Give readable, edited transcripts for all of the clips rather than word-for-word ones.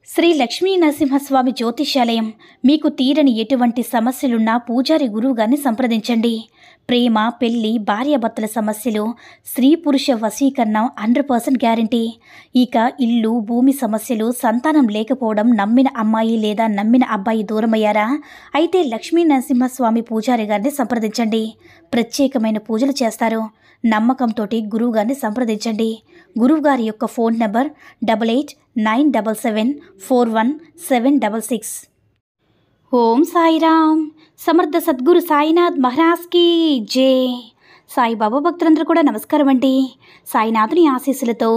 శ్రీ లక్ష్మీ నరసింహస్వామి జ్యోతిష్యాలయం మీకు తీరని ఎటువంటి సమస్యలున్నా పూజారి గురువుగారిని సంప్రదించండి. ప్రేమ, పెళ్లి, భార్యాభర్తల సమస్యలు, స్త్రీ పురుష వశీకరణం 100% గ్యారంటీ. ఇక ఇల్లు, భూమి సమస్యలు, సంతానం లేకపోవడం, నమ్మిన అమ్మాయి లేదా నమ్మిన అబ్బాయి దూరమయ్యారా? అయితే లక్ష్మీ నరసింహస్వామి పూజారి గారిని సంప్రదించండి. ప్రత్యేకమైన పూజలు చేస్తారు. నమ్మకంతోటి గురువుగారిని సంప్రదించండి. గురువుగారి యొక్క ఫోన్ నంబర్ 8897741766. ఓం సాయిరామ్. సమర్థ సద్గురు సాయినాథ్ మహారాజ్కి జై. సాయిబాబా భక్తులందరూ కూడా నమస్కారం అండి. సాయినాథుని ఆశీస్సులతో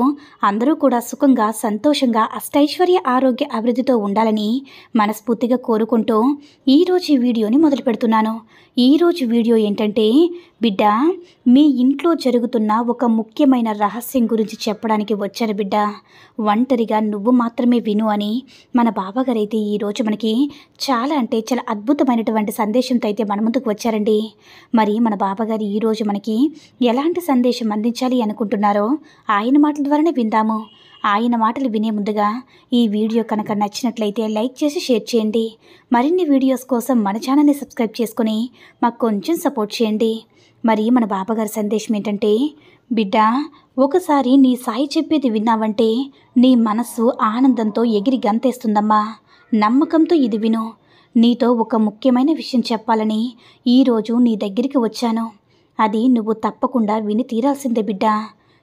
అందరూ కూడా సుఖంగా, సంతోషంగా, అష్టైశ్వర్య, ఆరోగ్య, అభివృద్ధితో ఉండాలని మనస్ఫూర్తిగా కోరుకుంటూ ఈరోజు ఈ వీడియోని మొదలు పెడుతున్నాను. ఈరోజు వీడియో ఏంటంటే, బిడ్డ, మీ ఇంట్లో జరుగుతున్న ఒక ముఖ్యమైన రహస్యం గురించి చెప్పడానికి వచ్చాను బిడ్డ. ఒంటరిగా నువ్వు మాత్రమే విను అని మన బాబాగారు అయితే ఈరోజు మనకి చాలా అద్భుతమైనటువంటి సందేశంతో అయితే మన ముందుకు వచ్చారండి. మరి మన బాబాగారు ఈరోజు మనకి ఎలాంటి సందేశం అందించాలి అనుకుంటున్నారో ఆయన మాటల ద్వారానే విందాము. ఆయన మాటలు వినే ముందుగా ఈ వీడియో కనుక నచ్చినట్లయితే లైక్ చేసి షేర్ చేయండి. మరిన్ని వీడియోస్ కోసం మన ఛానల్ని సబ్స్క్రైబ్ చేసుకుని మాకు కొంచెం సపోర్ట్ చేయండి. మరి మన బాబాగారి సందేశం ఏంటంటే, బిడ్డ, ఒకసారి నీ సాయి చెప్పేది విన్నావంటే నీ మనస్సు ఆనందంతో ఎగిరి గంతేస్తుందమ్మా. నమ్మకంతో ఇది విను. నీతో ఒక ముఖ్యమైన విషయం చెప్పాలని ఈరోజు నీ దగ్గరికి వచ్చాను. అది నువ్వు తప్పకుండా విని తీరాల్సిందే బిడ్డ.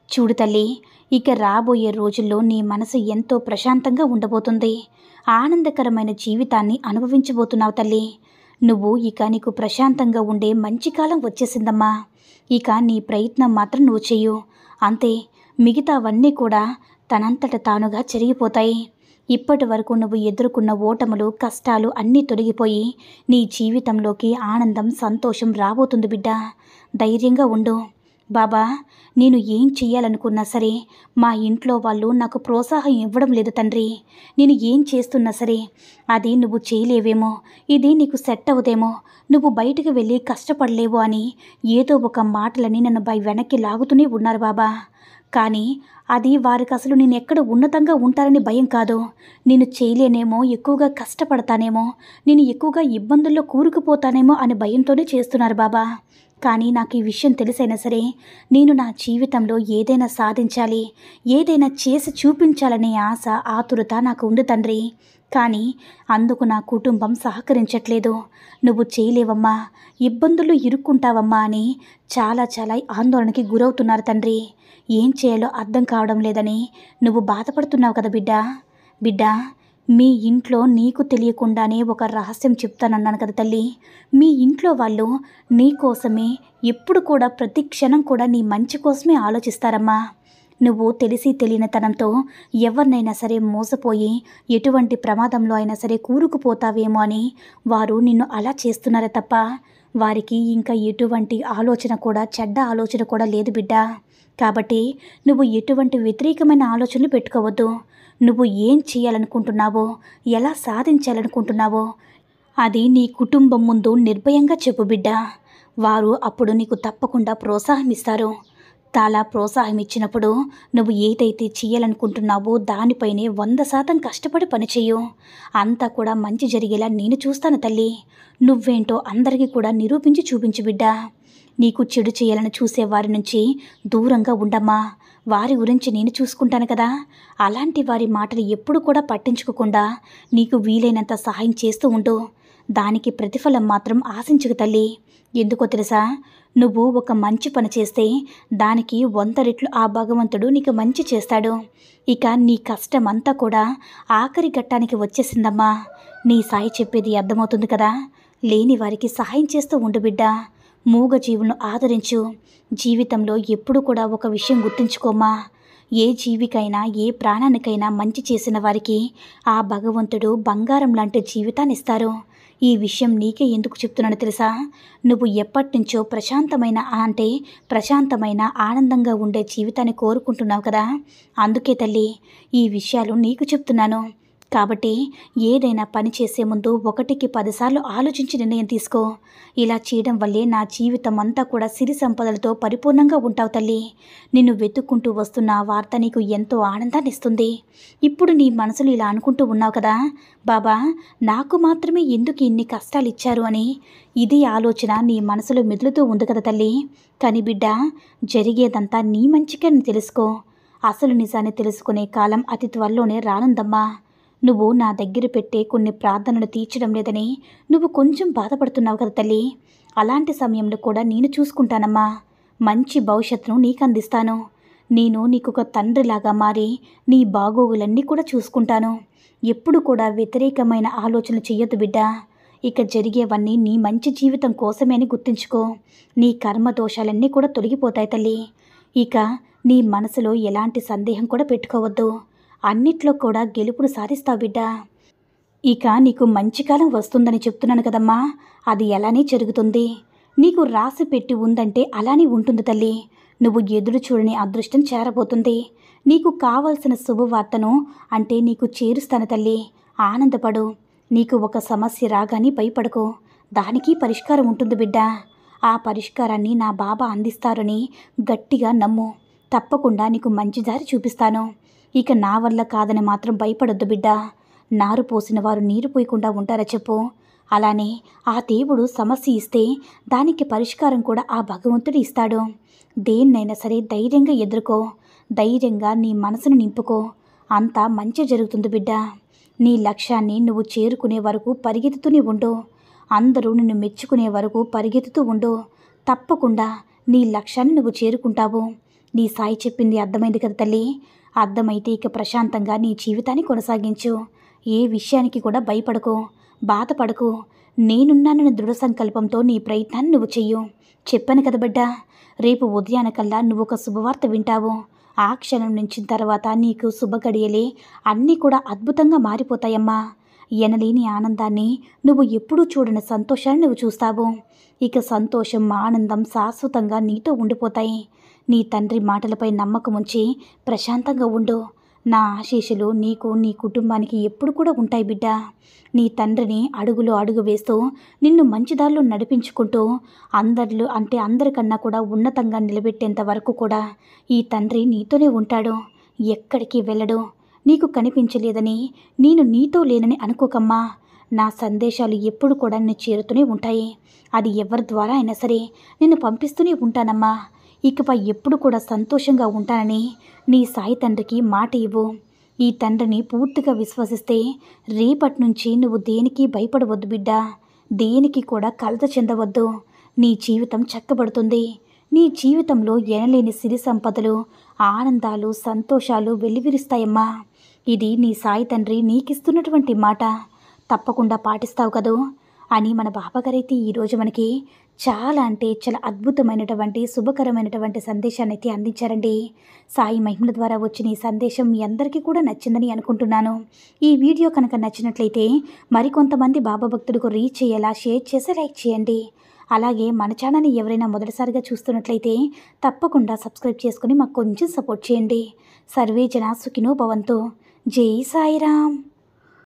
చూడు తల్లి, ఇక రాబోయే రోజుల్లో నీ మనసు ఎంతో ప్రశాంతంగా ఉండబోతుంది. ఆనందకరమైన జీవితాన్ని అనుభవించబోతున్నావు తల్లి. నువ్వు ఇక నీకు ప్రశాంతంగా ఉండే మంచి కాలం వచ్చేసిందమ్మా. ఇక నీ ప్రయత్నం మాత్రం నువ్వు చెయ్యు, అంతే. మిగతావన్నీ కూడా తనంతట తానుగా జరిగిపోతాయి. ఇప్పటి వరకు నువ్వు ఎదుర్కొన్న ఓటములు, కష్టాలు అన్నీ తొలగిపోయి నీ జీవితంలోకి ఆనందం, సంతోషం రాబోతుంది బిడ్డ. ధైర్యంగా ఉండు. బాబా, నేను ఏం చెయ్యాలనుకున్నా సరే మా ఇంట్లో వాళ్ళు నాకు ప్రోత్సాహం ఇవ్వడం లేదు తండ్రి. నేను ఏం చేస్తున్నా సరే అది నువ్వు చేయలేవేమో, ఇది నీకు సెట్ అవుదేమో, నువ్వు బయటకు వెళ్ళి కష్టపడలేవు అని ఏదో ఒక మాటలని నన్ను వెనక్కి లాగుతూనే ఉన్నారు బాబా. కానీ అది వారికి అసలు నేను ఎక్కడ ఉన్నతంగా ఉంటారని భయం కాదు. నేను చేయలేనేమో, ఎక్కువగా కష్టపడతానేమో, నేను ఎక్కువగా ఇబ్బందుల్లో కూరుకుపోతానేమో అని భయంతోనే చేస్తున్నారు బాబా. కానీ నాకు ఈ విషయం తెలిసైనా సరే నేను నా జీవితంలో ఏదైనా సాధించాలి, ఏదైనా చేసి చూపించాలనే ఆశ, ఆతురత నాకు ఉంది తండ్రి. కానీ అందుకు నా కుటుంబం సహకరించట్లేదు. నువ్వు చేయలేవమ్మా, ఇబ్బందులు ఇరుక్కుంటావమ్మా అని చాలా ఆందోళనకి గురవుతున్నారు తండ్రి. ఏం చేయాలో అర్థం కావడం లేదని నువ్వు బాధపడుతున్నావు కదా బిడ్డ. బిడ్డ, మీ ఇంట్లో నీకు తెలియకుండానే ఒక రహస్యం చెప్తానన్నాను కదా తల్లి. మీ ఇంట్లో వాళ్ళు నీ కోసమే ఎప్పుడు కూడా, ప్రతి క్షణం కూడా నీ మంచి కోసమే ఆలోచిస్తారమ్మా. నువ్వు తెలిసి తెలియనితనంతో ఎవరినైనా సరే మోసపోయి ఎటువంటి ప్రమాదంలో అయినా సరే కూరుకుపోతావేమో అని వారు నిన్ను అలా చేస్తున్నారే తప్ప వారికి ఇంకా ఎటువంటి ఆలోచన కూడా, చెడ్డ ఆలోచన కూడా లేదు బిడ్డ. కాబట్టి నువ్వు ఎటువంటి వ్యతిరేకమైన ఆలోచనలు పెట్టుకోవద్దు. నువ్వు ఏం చేయాలనుకుంటున్నావో, ఎలా సాధించాలనుకుంటున్నావో అది నీ కుటుంబం ముందు నిర్భయంగా చెప్పు బిడ్డ. వారు అప్పుడు నీకు తప్పకుండా ప్రోత్సాహం ఇస్తారు. చాలా ప్రోత్సాహం ఇచ్చినప్పుడు నువ్వు ఏదైతే చేయాలనుకుంటున్నావో దానిపైనే 100% కష్టపడి పనిచేయు. అంతా కూడా మంచి జరిగేలా నేను చూస్తాను తల్లి. నువ్వేంటో అందరికీ కూడా నిరూపించి చూపించు బిడ్డ. నీకు చెడు చేయాలని చూసేవారి నుంచి దూరంగా ఉండమ్మా. వారి గురించి నేను చూసుకుంటాను కదా. అలాంటి వారి మాటలు ఎప్పుడు కూడా పట్టించుకోకుండా నీకు వీలైనంత సహాయం చేస్తూ ఉండు. దానికి ప్రతిఫలం మాత్రం ఆశించకు తల్లి. ఎందుకో తెలుసా, నువ్వు ఒక మంచి పని చేస్తే దానికి 100 రెట్లు ఆ భగవంతుడు నీకు మంచి చేస్తాడు. ఇక నీ కష్టం అంతా కూడా ఆఖరి ఘట్టానికి వచ్చేసిందమ్మా. నీ సాయి చెప్పేది అర్థమవుతుంది కదా. లేని వారికి సహాయం చేస్తూ ఉండు బిడ్డ. మూగ జీవులను ఆదరించు. జీవితంలో ఎప్పుడు కూడా ఒక విషయం గుర్తుంచుకోమ్మా. ఏ జీవికైనా, ఏ ప్రాణానికైనా మంచి చేసిన వారికి ఆ భగవంతుడు బంగారం లాంటి జీవితాన్ని ఇస్తారు. ఈ విషయం నీకే ఎందుకు చెప్తున్నానో తెలుసా, నువ్వు ఎప్పటి నుంచో ప్రశాంతమైన ఆనందంగా ఉండే జీవితాన్ని కోరుకుంటున్నావు కదా. అందుకే తల్లి ఈ విషయాలు నీకు చెప్తున్నాను. కాబట్టి ఏదైనా పని చేసే ముందు 1కి 10 సార్లు ఆలోచించి నిర్ణయం తీసుకో. ఇలా చేయడం వల్లే నా జీవితం అంతా కూడా సిరి సంపదలతో పరిపూర్ణంగా ఉంటావు తల్లి. నిన్ను వెతుక్కుంటూ వస్తున్న ఆ వార్త నీకు ఎంతో ఆనందాన్ని ఇస్తుంది. ఇప్పుడు నీ మనసులో ఇలా అనుకుంటూ ఉన్నావు కదా, బాబా నాకు మాత్రమే ఎందుకు ఇన్ని కష్టాలు ఇచ్చారు అని. ఇది ఆలోచన నీ మనసులో మెదులుతూ ఉంది కదా తల్లి. కానీ బిడ్డ, జరిగేదంతా నీ మంచికని తెలుసుకో. అసలు నిజాన్ని తెలుసుకునే కాలం అతి త్వరలోనే రానుందమ్మా. నువ్వు నా దగ్గర పెట్టే కొన్ని ప్రార్థనలు తీర్చడం లేదని నువ్వు కొంచెం బాధపడుతున్నావు కదా తల్లి. అలాంటి సమయంలో కూడా నేను చూసుకుంటానమ్మా. మంచి భవిష్యత్తును నీకు అందిస్తాను. నేను నీకొక తండ్రిలాగా మారి నీ బాగోగులన్నీ కూడా చూసుకుంటాను. ఎప్పుడు కూడా వ్యతిరేకమైన ఆలోచనలు చెయ్యొద్దు బిడ్డ. ఇక జరిగేవన్నీ నీ మంచి జీవితం కోసమే అని గుర్తుంచుకో. నీ కర్మ దోషాలన్నీ కూడా తొలగిపోతాయి తల్లి. ఇక నీ మనసులో ఎలాంటి సందేహం కూడా పెట్టుకోవద్దు. అన్నిట్లో కూడా గెలుపును సాధిస్తావు బిడ్డ. ఇక నీకు మంచి కాలం వస్తుందని చెప్తున్నాను కదమ్మా, అది ఎలానే జరుగుతుంది. నీకు రాసి పెట్టి ఉందంటే అలానే ఉంటుంది తల్లి. నువ్వు ఎదురు చూడని అదృష్టం చేరబోతుంది. నీకు కావలసిన శుభవార్తను అంటే నీకు చేరుస్తాను తల్లి. ఆనందపడు. నీకు ఒక సమస్య రాగానే భయపడకు. దానికి పరిష్కారం ఉంటుంది బిడ్డ. ఆ పరిష్కారాన్ని నా బాబా అందిస్తారని గట్టిగా నమ్ము. తప్పకుండా నీకు మంచి దారి చూపిస్తాను. ఇక నా వల్ల కాదని మాత్రం భయపడొద్దు బిడ్డ. నారు పోసిన వారు నీరు పోయకుండా ఉంటారా చెప్పు. అలానే ఆ దేవుడు సమస్య ఇస్తే దానికి పరిష్కారం కూడా ఆ భగవంతుడు ఇస్తాడు. దేన్నైనా సరే ధైర్యంగా ఎదుర్కో. ధైర్యంగా నీ మనసును నింపుకో. అంతా మంచి జరుగుతుంది బిడ్డ. నీ లక్ష్యాన్ని నువ్వు చేరుకునే వరకు పరిగెత్తుతూనే ఉండు. అందరూ నిన్ను మెచ్చుకునే వరకు పరిగెత్తుతూ ఉండు. తప్పకుండా నీ లక్ష్యాన్ని నువ్వు చేరుకుంటావు. నీ సాయి చెప్పింది అర్థమైంది కదా తల్లి. అర్థమైతే ఇక ప్రశాంతంగా నీ జీవితాన్ని కొనసాగించు. ఏ విషయానికి కూడా భయపడకు, బాధపడకు. నేనున్నానన్న దృఢ సంకల్పంతో నీ ప్రయత్నాన్ని నువ్వు చెయ్యు. చెప్పాను కదా బిడ్డ, రేపు ఉదయానికల్లా నువ్వు ఒక శుభవార్త వింటావు. ఆ క్షణం నుంచి తర్వాత నీకు శుభగడియలే అన్నీ కూడా అద్భుతంగా మారిపోతాయమ్మా. ఎనలేని ఆనందాన్ని, నువ్వు ఎప్పుడూ చూడని సంతోషాన్ని నువ్వు చూస్తావు. ఇక సంతోషం, ఆనందం శాశ్వతంగా నీతో ఉండిపోతాయి. నీ తండ్రి మాటలపై నమ్మకం ఉంచి ప్రశాంతంగా ఉండు. నా ఆశీస్సులు నీకు, నీ కుటుంబానికి ఎప్పుడు కూడా ఉంటాయి బిడ్డ. నీ తండ్రిని అడుగులో అడుగు వేస్తూ నిన్ను మంచిదారిలో నడిపించుకుంటూ అందరికన్నా కూడా ఉన్నతంగా నిలబెట్టేంత వరకు కూడా ఈ తండ్రి నీతోనే ఉంటాడు. ఎక్కడికి వెళ్ళడు. నీకు కనిపించలేదని, నేను నీతో లేనని అనుకోకమ్మా. నా సందేశాలు ఎప్పుడు కూడా నిన్ను చేరుతూనే ఉంటాయి. అది ఎవరి ద్వారా అయినా సరే నిన్ను పంపిస్తూనే ఉంటానమ్మా. ఇకపై ఎప్పుడు కూడా సంతోషంగా ఉంటానని నీ సాయి తండ్రికి మాట ఇవ్వు. ఈ తండ్రిని పూర్తిగా విశ్వసిస్తే రేపటి నుంచి నువ్వు దేనికి భయపడవద్దు బిడ్డ. దేనికి కూడా కలత చెందవద్దు. నీ జీవితం చక్కబడుతుంది. నీ జీవితంలో ఎనలేని సిరి సంపదలు, ఆనందాలు, సంతోషాలు వెల్లివిరుస్తాయమ్మా. ఇది నీ సాయి తండ్రి నీకిస్తున్నటువంటి మాట. తప్పకుండా పాటిస్తావు కదూ అని మన బాబాగారైతే ఈరోజు మనకి చాలా అంటే చాలా అద్భుతమైనటువంటి శుభకరమైనటువంటి సందేశాన్ని అయితే అందించారండి. సాయి మహిమల ద్వారా వచ్చిన ఈ సందేశం మీ అందరికీ కూడా నచ్చిందని అనుకుంటున్నాను. ఈ వీడియో కనుక నచ్చినట్లయితే మరికొంతమంది బాబా భక్తులకు రీచ్ అయ్యేలా షేర్ చేసి లైక్ చేయండి. అలాగే మన ఛానల్ని ఎవరైనా మొదటిసారిగా చూస్తున్నట్లయితే తప్పకుండా సబ్స్క్రైబ్ చేసుకుని మాకు కొంచెం సపోర్ట్ చేయండి. సర్వే జనా సుఖినో భవంతు. జై సాయిరామ్.